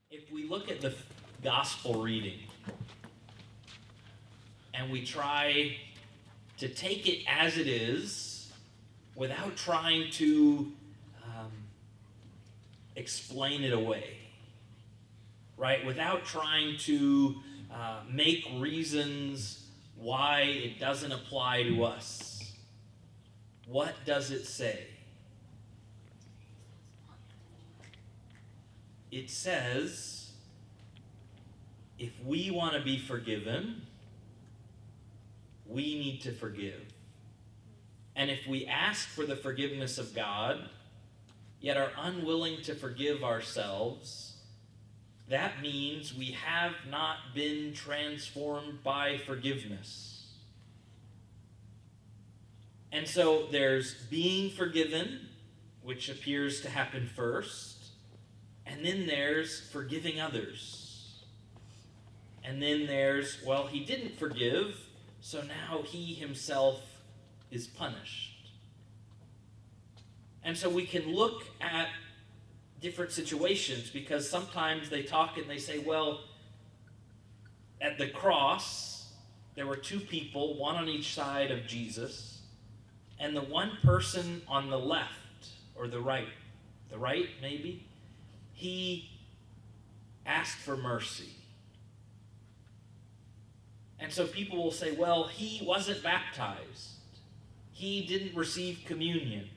If we look at the gospel reading and we try to take it as it is without trying to explain it away, right? Without trying to make reasons why it doesn't apply to us. What does it say? It says, if we want to be forgiven, we need to forgive. And if we ask for the forgiveness of God, yet are unwilling to forgive ourselves, that means we have not been transformed by forgiveness. And so there's being forgiven, which appears to happen first. And then there's forgiving others. And then there's, well, he didn't forgive, so now he himself is punished. And so we can look at different situations, because sometimes they talk and they say, well, at the cross, there were two people, one on each side of Jesus, and the one person on the left, or the right maybe, he asked for mercy. And so people will say, well, he wasn't baptized. He didn't receive communion.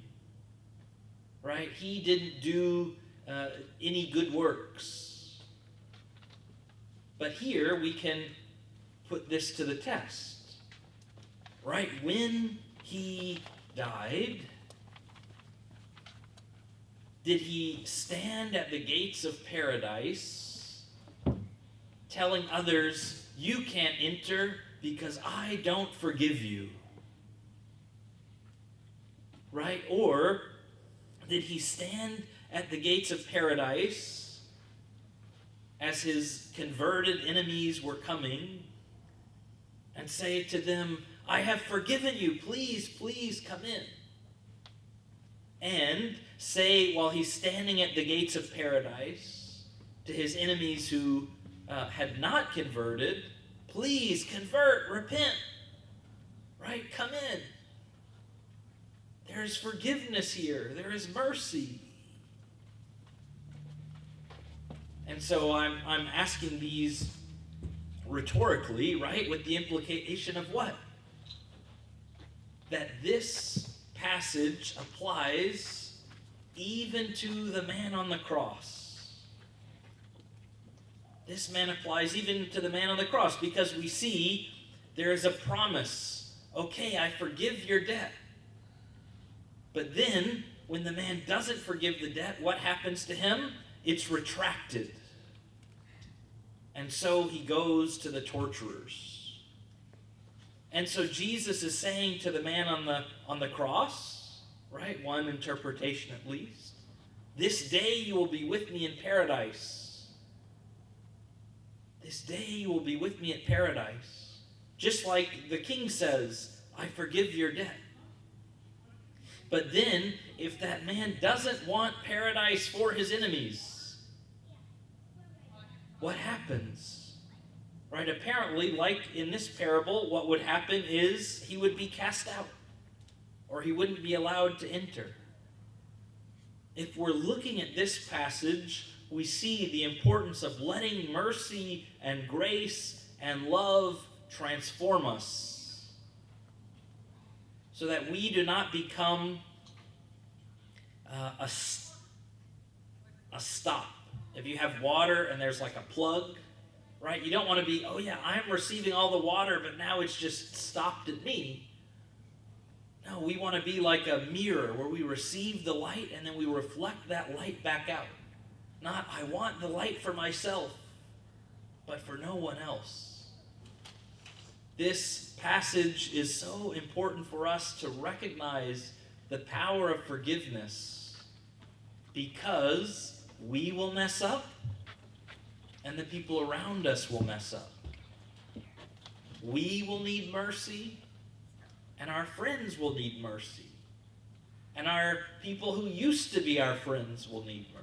Right? He didn't do any good works. But here we can put this to the test. Right? When he died, did he stand at the gates of paradise telling others, you can't enter because I don't forgive you? Right? Or did he stand at the gates of paradise as his converted enemies were coming and say to them, I have forgiven you, please, please come in? And say, while he's standing at the gates of paradise, to his enemies who had not converted, please convert, repent, right? Come in. There is forgiveness here. There is mercy. And so I'm asking these rhetorically, right? With the implication of what? That this passage applies even to the man on the cross. This man applies even to the man on the cross, because we see there is a promise. Okay, I forgive your debt. But then, when the man doesn't forgive the debt, what happens to him? It's retracted. And so he goes to the torturers. And so Jesus is saying to the man on the cross, right? One interpretation at least. This day you will be with me in paradise. This day you will be with me in paradise. Just like the king says, I forgive your debt. But then, if that man doesn't want paradise for his enemies, what happens? Right? Apparently, like in this parable, what would happen is he would be cast out, or he wouldn't be allowed to enter. If we're looking at this passage, we see the importance of letting mercy and grace and love transform us, so that we do not become a stop. If you have water and there's like a plug, right? You don't want to be, oh yeah, I'm receiving all the water, but now it's just stopped at me. No, we want to be like a mirror where we receive the light and then we reflect that light back out. Not, I want the light for myself, but for no one else. This passage is so important for us to recognize the power of forgiveness, because we will mess up and the people around us will mess up. We will need mercy and our friends will need mercy. And our people who used to be our friends will need mercy.